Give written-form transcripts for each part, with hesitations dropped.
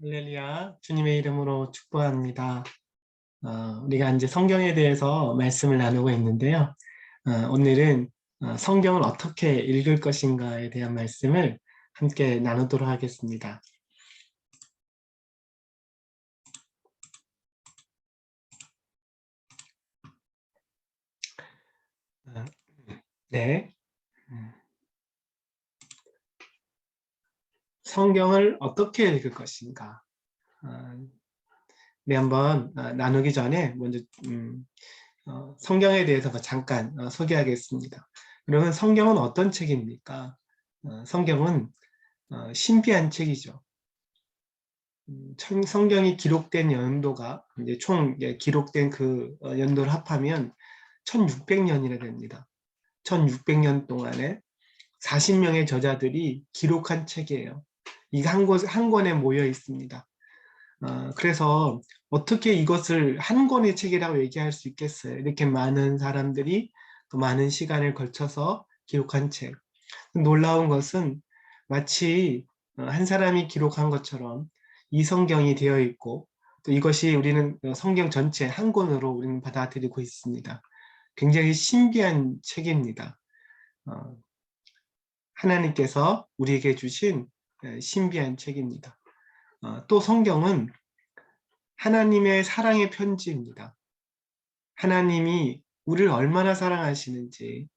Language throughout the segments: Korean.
할렐루야, 주님의 이름으로 축복합니다. 우리가 이제 성경에 대해서 말씀을 나누고 있는데요. 오늘은 성경을 어떻게 읽을 것인가에 대한 말씀을 함께 나누도록 하겠습니다. 어, 네, 성경을 어떻게 읽을 것인가. 네, 한번 나누기 전에 먼저 성경에 대해서 잠깐 소개하겠습니다. 그러면 성경은 어떤 책입니까? 성경은 신비한 책이죠. 성경이 기록된 연도가 이제 총 기록된 그 연도를 합하면 1600년이나 됩니다. 1600년 동안에 40명의 저자들이 기록한 책이에요. 이게 한 권에 모여 있습니다. 그래서 어떻게 이것을 한 권의 책이라고 얘기할 수 있겠어요? 이렇게 많은 사람들이 또 많은 시간을 걸쳐서 기록한 책. 놀라운 것은 마치 한 사람이 기록한 것처럼 이 성경이 되어 있고 또 이것이 우리는 성경 전체 한 권으로 우리는 받아들이고 있습니다. 굉장히 신비한 책입니다. 어, 하나님께서 우리에게 주신 신비한 책입니다. 또 성경은 하나님의 사랑의 편지입니다. 하나님이 우리를 얼마나 사랑하시는지,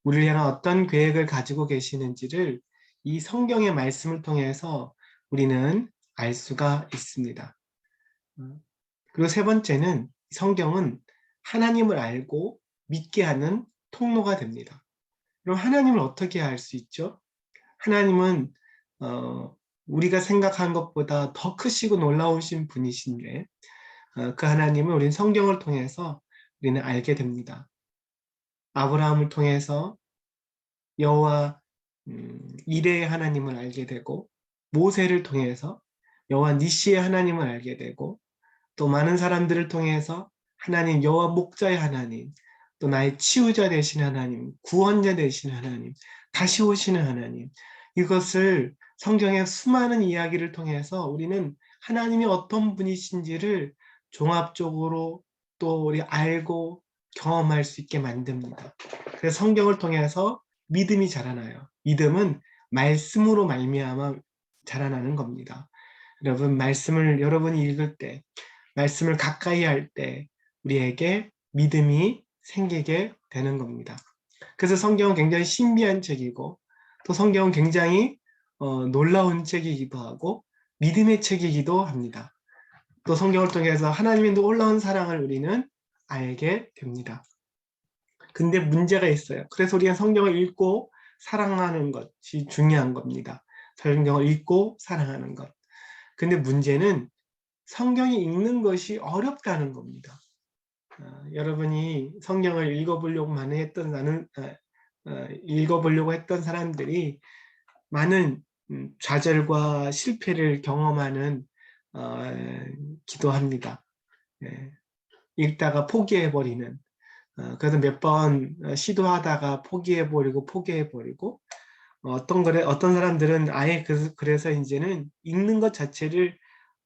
우리를 향한 어떤 계획을 가지고 계시는지를 이 성경의 말씀을 통해서 우리는 알 수가 있습니다. 그리고 세 번째는 성경은 하나님을 알고 믿게 하는 통로가 됩니다. 그럼 하나님을 어떻게 알 수 있죠? 하나님은 우리가 생각한 것보다 더 크시고 놀라우신 분이신데 그 하나님을 우리는 성경을 통해서 우리는 알게 됩니다. 아브라함을 통해서 여호와 이레의 하나님을 알게 되고 모세를 통해서 여호와 니시의 하나님을 알게 되고 또 많은 사람들을 통해서 하나님 여호와 목자의 하나님 또 나의 치유자 되신 하나님 구원자 되신 하나님 다시 오시는 하나님 이것을 성경의 수많은 이야기를 통해서 우리는 하나님이 어떤 분이신지를 종합적으로 또 우리 알고 경험할 수 있게 만듭니다. 그래서 성경을 통해서 믿음이 자라나요. 믿음은 말씀으로 말미암아 자라나는 겁니다. 여러분 말씀을 여러분이 읽을 때 말씀을 가까이 할 때 우리에게 믿음이 생기게 되는 겁니다. 그래서 성경은 굉장히 신비한 책이고 또 성경은 굉장히 놀라운 책이기도 하고 믿음의 책이기도 합니다. 또 성경을 통해서 하나님의 놀라운 사랑을 우리는 알게 됩니다. 근데 문제가 있어요. 그래서 우리가 성경을 읽고 사랑하는 것이 중요한 겁니다. 성경을 읽고 사랑하는 것. 근데 문제는 성경이 읽는 것이 어렵다는 겁니다. 여러분이 성경을 읽어보려고 많이 했던 읽어보려고 했던 사람들이 많은 좌절과 실패를 경험하는 기도합니다. 예, 읽다가 포기해버리는 그래서 몇 번 시도하다가 포기해버리고 어떤 사람들은 아예 그래서 이제는 읽는 것 자체를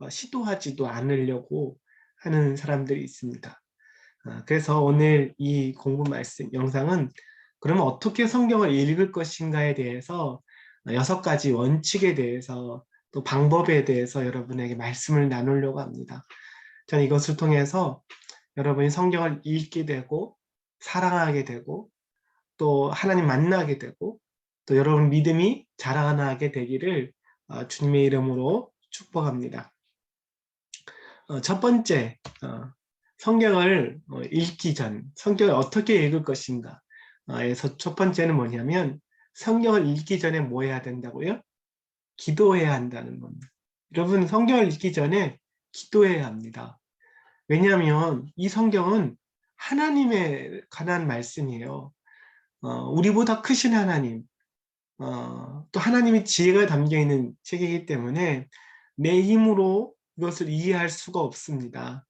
시도하지도 않으려고 하는 사람들이 있습니다. 그래서 오늘 이 공부 말씀 영상은 그러면 어떻게 성경을 읽을 것인가에 대해서 6가지 원칙에 대해서 또 방법에 대해서 여러분에게 말씀을 나누려고 합니다. 저는 이것을 통해서 여러분이 성경을 읽게 되고 사랑하게 되고 또 하나님 만나게 되고 또 여러분 믿음이 자라나게 되기를 주님의 이름으로 축복합니다. 첫 번째, 성경을 읽기 전, 성경을 어떻게 읽을 것인가 에서 첫 번째는 뭐냐면 성경을 읽기 전에 뭐 해야 된다고요? 기도해야 한다는 겁니다. 여러분 성경을 읽기 전에 기도해야 합니다. 왜냐하면 이 성경은 하나님에 관한 말씀이에요. 우리보다 크신 하나님, 또 하나님의 지혜가 담겨있는 책이기 때문에 내 힘으로 이것을 이해할 수가 없습니다.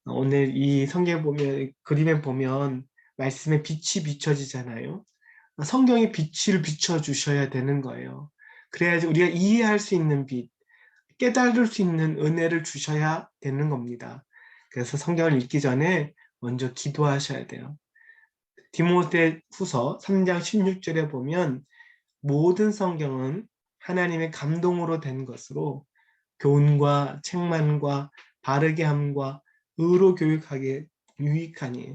오늘 이 성경에 보면, 그림에 보면 말씀에 빛이 비춰지잖아요. 성경이 빛을 비춰주셔야 되는 거예요. 그래야지 우리가 이해할 수 있는 빛, 깨달을 수 있는 은혜를 주셔야 되는 겁니다. 그래서 성경을 읽기 전에 먼저 기도하셔야 돼요. 디모데후서 3장 16절에 보면 모든 성경은 하나님의 감동으로 된 것으로 교훈과 책망과 바르게 함과 의로 교육하기에 유익하니.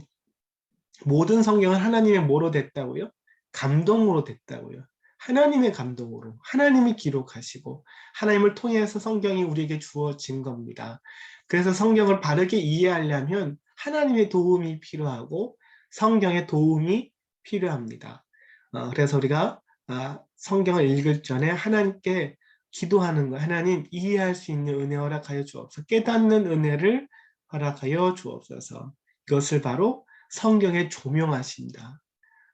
모든 성경은 하나님의 뭐로 됐다고요? 감동으로 됐다고요. 하나님의 감동으로, 하나님이 기록하시고 하나님을 통해서 성경이 우리에게 주어진 겁니다. 그래서 성경을 바르게 이해하려면 하나님의 도움이 필요하고 성경의 도움이 필요합니다. 그래서 우리가 성경을 읽을 전에 하나님께 기도하는 거, 하나님 이해할 수 있는 은혜 허락하여 주옵소서, 깨닫는 은혜를 허락하여 주옵소서. 이것을 바로 성경에 조명하신다.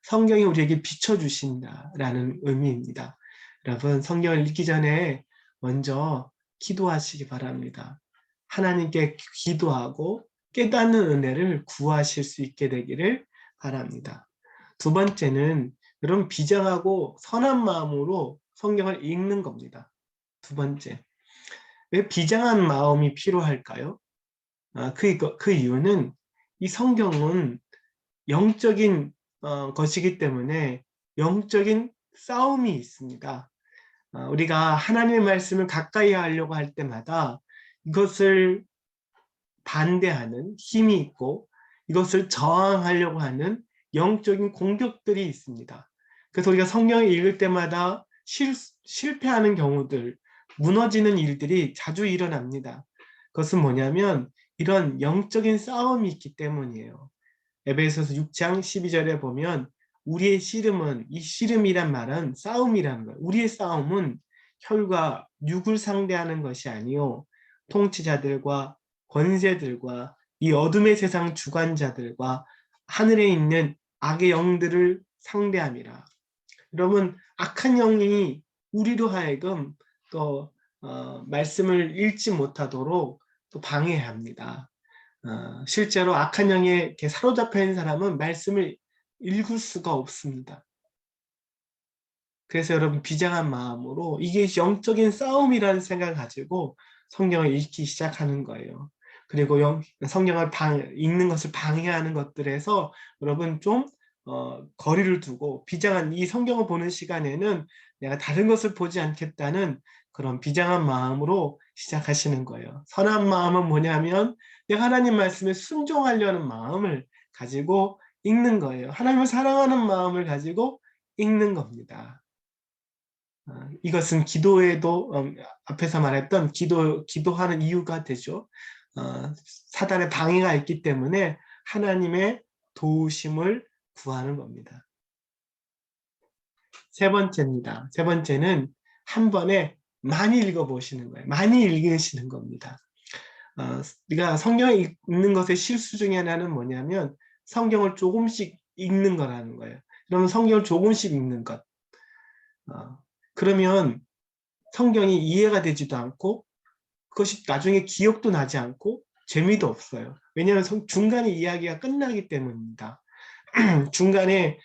성경이 우리에게 비춰주신다라는 의미입니다. 여러분, 성경을 읽기 전에 먼저 기도하시기 바랍니다. 하나님께 기도하고 깨닫는 은혜를 구하실 수 있게 되기를 바랍니다. 두 번째는 여러분 비장하고 선한 마음으로 성경을 읽는 겁니다. 두 번째, 왜 비장한 마음이 필요할까요? 그 이유는 이 성경은 영적인 것이기 때문에 영적인 싸움이 있습니다. 우리가 하나님의 말씀을 가까이 하려고 할 때마다 이것을 반대하는 힘이 있고 이것을 저항하려고 하는 영적인 공격들이 있습니다. 그래서 우리가 성경을 읽을 때마다 실패하는 경우들, 무너지는 일들이 자주 일어납니다. 그것은 뭐냐면 이런 영적인 싸움이 있기 때문이에요. 에베소서 6장 12절에 보면 우리의 씨름은, 이 씨름이란 말은 싸움이라는 거예요. 우리의 싸움은 혈과 육을 상대하는 것이 아니요 통치자들과 권세들과 이 어둠의 세상 주관자들과 하늘에 있는 악의 영들을 상대함이라. 여러분, 악한 영이 우리로 하여금 또 말씀을 읽지 못하도록 또 방해합니다. 실제로 악한 영에 사로잡혀 있는 사람은 말씀을 읽을 수가 없습니다. 그래서 여러분 비장한 마음으로 이게 영적인 싸움이라는 생각을 가지고 성경을 읽기 시작하는 거예요. 그리고 성경을 읽는 것을 방해하는 것들에서 여러분 좀 거리를 두고 비장한 이 성경을 보는 시간에는 내가 다른 것을 보지 않겠다는 그런 비장한 마음으로 시작하시는 거예요. 선한 마음은 뭐냐면 내가 하나님 말씀에 순종하려는 마음을 가지고 읽는 거예요. 하나님을 사랑하는 마음을 가지고 읽는 겁니다. 이것은 기도에도 앞에서 말했던 기도하는 이유가 되죠. 사단의 방해가 있기 때문에 하나님의 도우심을 구하는 겁니다. 세 번째입니다. 세 번째는 한 번에 많이 읽어보시는 거예요. 많이 읽으시는 겁니다. 우리가 성경을 읽는 것의 실수 중에 하나는 뭐냐면 성경을 조금씩 읽는 거라는 거예요. 그러면 성경을 조금씩 읽는 것. 그러면 성경이 이해가 되지도 않고 그것이 나중에 기억도 나지 않고 재미도 없어요. 왜냐하면 중간에 이야기가 끝나기 때문입니다. 중간에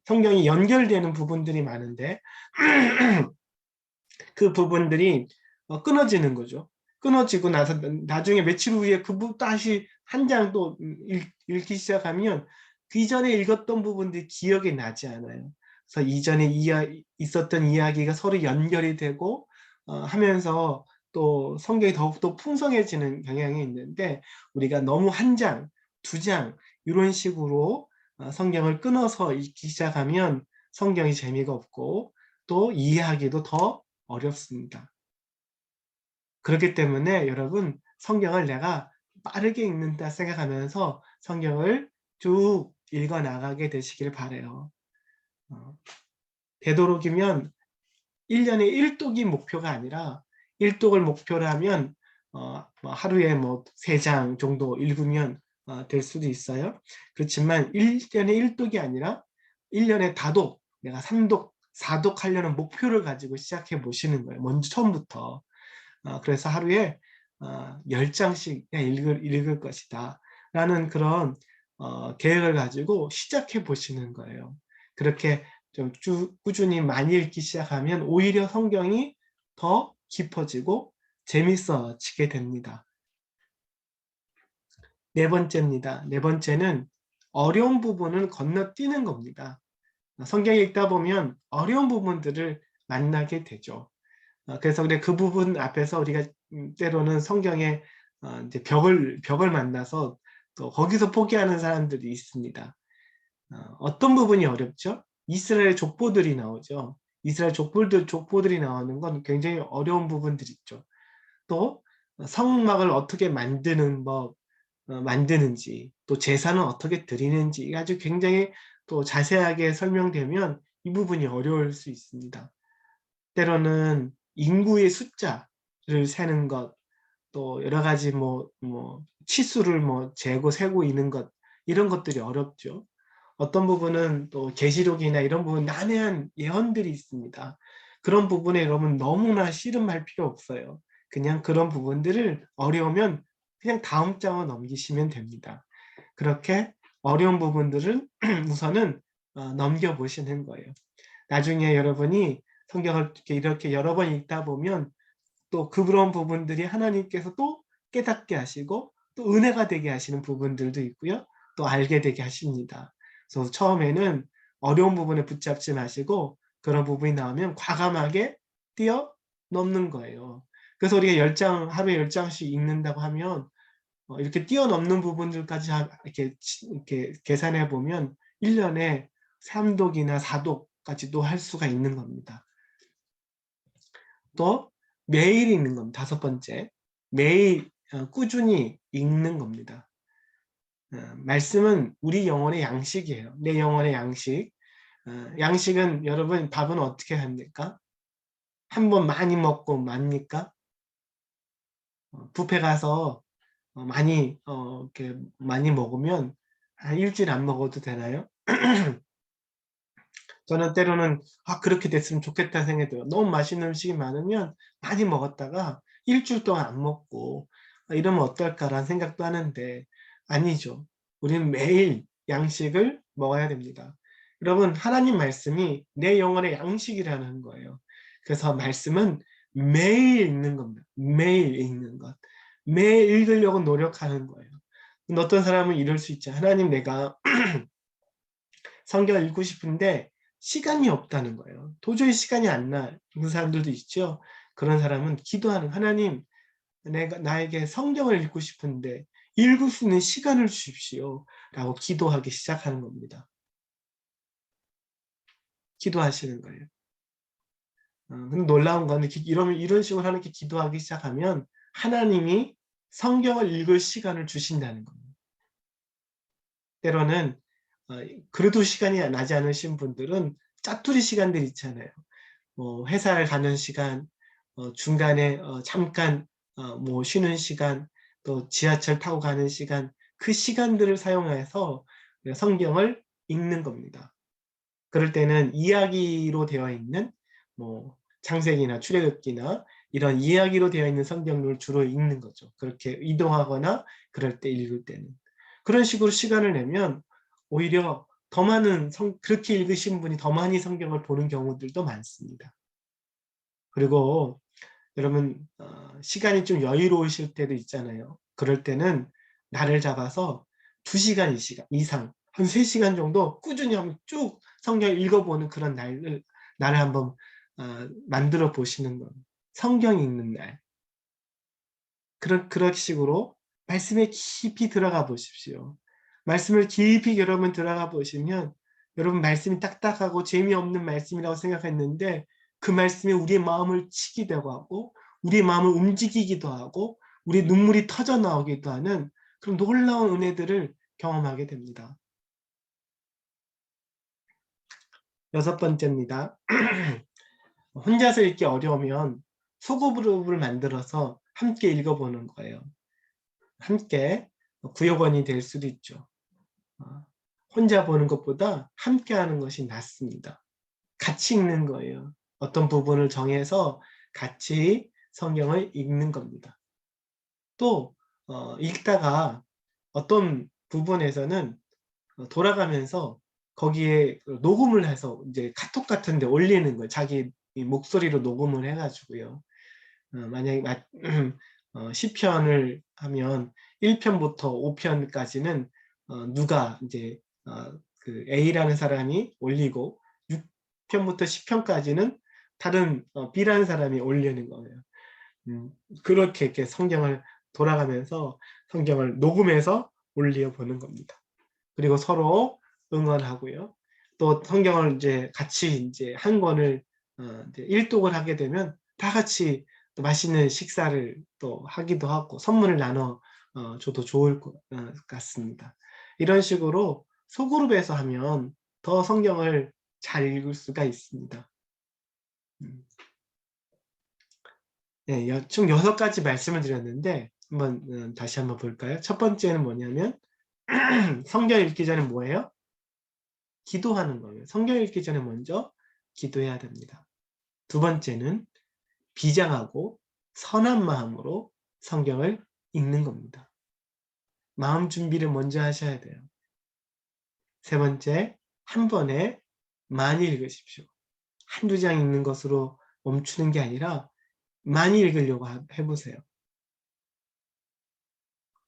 성경이 연결되는 부분들이 많은데 그 부분들이 끊어지는 거죠. 끊어지고 나서 나중에 며칠 후에 다시 한 장 또 읽기 시작하면 그 이전에 읽었던 부분들이 기억이 나지 않아요. 그래서 이전에 있었던 이야기가 서로 연결이 되고 하면서 또 성경이 더욱더 풍성해지는 경향이 있는데 우리가 너무 한 장, 두 장 이런 식으로 성경을 끊어서 읽기 시작하면 성경이 재미가 없고 또 이해하기도 더 어렵습니다. 그렇기 때문에 여러분 성경을 내가 빠르게 읽는다 생각하면서 성경을 쭉 읽어 나가게 되시길 바라요. 되도록이면 1년에 1독이 목표가 아니라 1독을 목표로 하면 하루에 3장 정도 읽으면 될 수도 있어요. 그렇지만 1년에 1독이 아니라 1년에 다독, 내가 3독, 4독 하려는 목표를 가지고 시작해 보시는 거예요. 먼저 처음부터. 그래서 하루에 10장씩 읽을 것이다 라는 그런 계획을 가지고 시작해 보시는 거예요. 그렇게 좀 꾸준히 많이 읽기 시작하면 오히려 성경이 더 깊어지고 재밌어지게 됩니다. 네 번째입니다. 네 번째는 어려운 부분을 건너뛰는 겁니다. 성경 읽다 보면 어려운 부분들을 만나게 되죠. 그래서 그 부분 앞에서 우리가 때로는 성경에 이제 벽을 만나서 또 거기서 포기하는 사람들이 있습니다. 어떤 부분이 어렵죠? 이스라엘 족보들이 나오죠. 이스라엘 족보들이 나오는 건 굉장히 어려운 부분들이 있죠. 또 성막을 어떻게 만드는지, 또 제사는 어떻게 드리는지 아주 굉장히 또 자세하게 설명되면 이 부분이 어려울 수 있습니다. 때로는 인구의 숫자를 세는 것, 또 여러 가지 치수를 재고 세고 있는 것, 이런 것들이 어렵죠. 어떤 부분은 또 계시록이나 이런 부분 난해한 예언들이 있습니다. 그런 부분에 여러분 너무나 씨름할 필요 없어요. 그냥 그런 부분들을 어려우면 그냥 다음 장을 넘기시면 됩니다. 그렇게 어려운 부분들은 우선은 넘겨보시는 거예요. 나중에 여러분이 성경을 이렇게 여러 번 읽다 보면 또 그런 부분들이 하나님께서 또 깨닫게 하시고 또 은혜가 되게 하시는 부분들도 있고요. 또 알게 되게 하십니다. 그래서 처음에는 어려운 부분에 붙잡지 마시고 그런 부분이 나오면 과감하게 뛰어넘는 거예요. 그래서 우리가 하루에 10장씩 읽는다고 하면 이렇게 뛰어넘는 부분들까지 이렇게 계산해 보면 1년에 3독이나 4독까지도 할 수가 있는 겁니다. 또 매일 읽는 겁니다. 다섯 번째, 매일 꾸준히 읽는 겁니다. 말씀은 우리 영혼의 양식이에요. 내 영혼의 양식. 양식은 여러분 밥은 어떻게 합니까? 한 번 많이 먹고 맙니까? 뷔페 가서 이렇게 많이 먹으면 한 일주일 안 먹어도 되나요? 저는 때로는 그렇게 됐으면 좋겠다 생각이 들어요. 너무 맛있는 음식이 많으면 많이 먹었다가 일주일 동안 안 먹고 이러면 어떨까라는 생각도 하는데 아니죠. 우리는 매일 양식을 먹어야 됩니다. 여러분 하나님 말씀이 내 영혼의 양식이라는 거예요. 그래서 말씀은 매일 읽는 겁니다. 매일 읽는 것. 매일 읽으려고 노력하는 거예요. 근데 어떤 사람은 이럴 수 있죠. 하나님 내가 성경을 읽고 싶은데 시간이 없다는 거예요. 도저히 시간이 안 나는 사람들도 있죠. 그런 사람은 기도하는 하나님 나에게 성경을 읽고 싶은데 읽을 수 있는 시간을 주십시오 라고 기도하기 시작하는 겁니다. 기도하시는 거예요. 근데 놀라운 건 이런 식으로 하나님께 기도하기 시작하면 하나님이 성경을 읽을 시간을 주신다는 겁니다. 때로는 그래도 시간이 나지 않으신 분들은 짜투리 시간들 있잖아요. 회사를 가는 시간, 중간에 잠깐 쉬는 시간, 또 지하철 타고 가는 시간, 그 시간들을 사용해서 성경을 읽는 겁니다. 그럴 때는 이야기로 되어 있는 창세기나 출애굽기나 이런 이야기로 되어 있는 성경을 주로 읽는 거죠. 그렇게 이동하거나 그럴 때 읽을 때는. 그런 식으로 시간을 내면 오히려 그렇게 읽으신 분이 더 많이 성경을 보는 경우들도 많습니다. 그리고 여러분 시간이 좀 여유로우실 때도 있잖아요. 그럴 때는 날을 잡아서 2시간 이상 한 3시간 정도 꾸준히 한번 쭉 성경을 읽어보는 그런 날을 한번 만들어 보시는 건 성경 읽는 날. 그런 식으로 말씀에 깊이 들어가 보십시오. 말씀을 깊이 여러분 들어가 보시면 여러분 말씀이 딱딱하고 재미없는 말씀이라고 생각했는데 그 말씀이 우리의 마음을 치기도 하고 우리의 마음을 움직이기도 하고 우리 눈물이 터져 나오기도 하는 그런 놀라운 은혜들을 경험하게 됩니다. 여섯 번째입니다. 혼자서 읽기 어려우면 소그룹을 만들어서 함께 읽어보는 거예요. 함께 구역원이 될 수도 있죠. 혼자 보는 것보다 함께 하는 것이 낫습니다. 같이 읽는 거예요. 어떤 부분을 정해서 같이 성경을 읽는 겁니다. 또 읽다가 어떤 부분에서는 돌아가면서 거기에 녹음을 해서 이제 카톡 같은 데 올리는 거예요. 자기 목소리로 녹음을 해가지고요. 만약에 시편을 하면 1편부터 5편까지는 누가 이제 그 A라는 사람이 올리고 6편부터 10편까지는 다른 B라는 사람이 올리는 거예요. 그렇게 이렇게 성경을 돌아가면서 성경을 녹음해서 올려 보는 겁니다. 그리고 서로 응원하고요. 또 성경을 이제 같이 이제 한 권을 이제 일독을 하게 되면 다 같이 또 맛있는 식사를 또 하기도 하고 선물을 나눠 줘도 좋을 것 같습니다. 이런 식으로 소그룹에서 하면 더 성경을 잘 읽을 수가 있습니다. 네, 총 6가지 말씀을 드렸는데 다시 한번 볼까요? 첫 번째는 뭐냐면 성경 읽기 전에 뭐예요? 기도하는 거예요. 성경 읽기 전에 먼저 기도해야 됩니다. 두 번째는 비장하고 선한 마음으로 성경을 읽는 겁니다. 마음 준비를 먼저 하셔야 돼요. 세 번째, 한 번에 많이 읽으십시오. 한두 장 읽는 것으로 멈추는 게 아니라 많이 읽으려고 해보세요.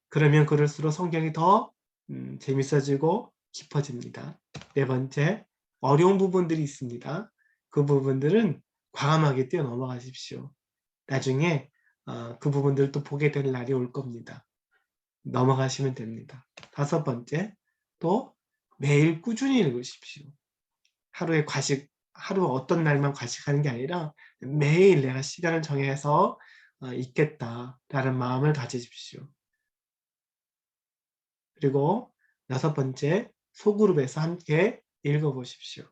그러면 그럴수록 성경이 더 재밌어지고 깊어집니다. 네 번째, 어려운 부분들이 있습니다. 그 부분들은 과감하게 뛰어넘어가십시오. 나중에 그 부분들을 또 보게 될 날이 올 겁니다. 넘어가시면 됩니다. 다섯 번째, 또 매일 꾸준히 읽으십시오. 하루 어떤 날만 과식하는 게 아니라 매일 내가 시간을 정해서 읽겠다라는 마음을 가지십시오. 그리고 여섯 번째, 소그룹에서 함께 읽어보십시오.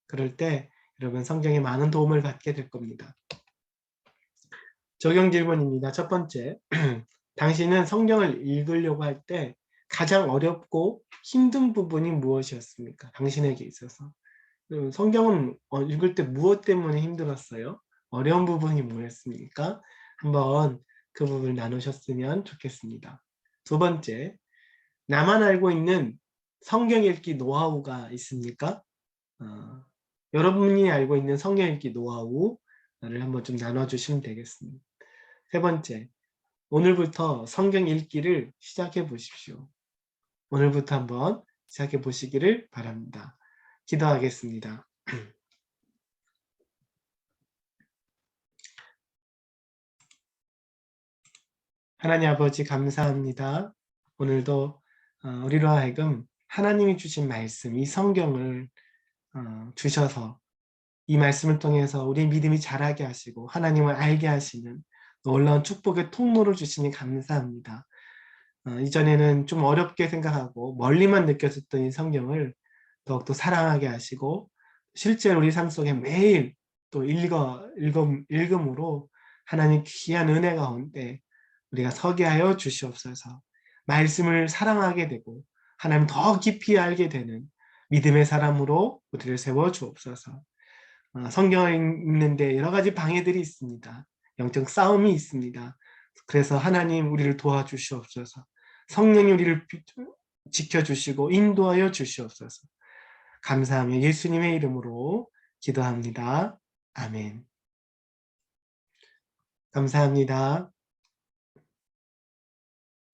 그럴 때 여러분 성경에 많은 도움을 받게 될 겁니다. 적용 질문입니다. 첫 번째, 당신은 성경을 읽으려고 할 때 가장 어렵고 힘든 부분이 무엇이었습니까? 당신에게 있어서. 성경은 읽을 때 무엇 때문에 힘들었어요? 어려운 부분이 뭐였습니까? 한번 그 부분을 나누셨으면 좋겠습니다. 두 번째, 나만 알고 있는 성경 읽기 노하우가 있습니까? 여러분이 알고 있는 성경 읽기 노하우를 한번 좀 나눠주시면 되겠습니다. 세 번째, 오늘부터 성경 읽기를 시작해 보십시오. 오늘부터 한번 시작해 보시기를 바랍니다. 기도하겠습니다. 하나님 아버지 감사합니다. 오늘도 우리로 하여금 하나님이 주신 말씀, 이 성경을 주셔서 이 말씀을 통해서 우리 믿음이 자라게 하시고 하나님을 알게 하시는 놀라운 축복의 통로를 주시니 감사합니다. 이전에는 좀 어렵게 생각하고 멀리만 느껴졌던 이 성경을 더욱더 사랑하게 하시고 실제로 우리 삶 속에 매일 또 읽음으로 하나님 귀한 은혜 가운데 우리가 서게 하여 주시옵소서. 말씀을 사랑하게 되고 하나님 더 깊이 알게 되는 믿음의 사람으로 우리를 세워 주옵소서. 성경을 읽는데 여러 가지 방해들이 있습니다. 영적 싸움이 있습니다. 그래서 하나님 우리를 도와주시옵소서. 성령이 우리를 지켜주시고 인도하여 주시옵소서. 감사하며 예수님의 이름으로 기도합니다. 아멘. 감사합니다.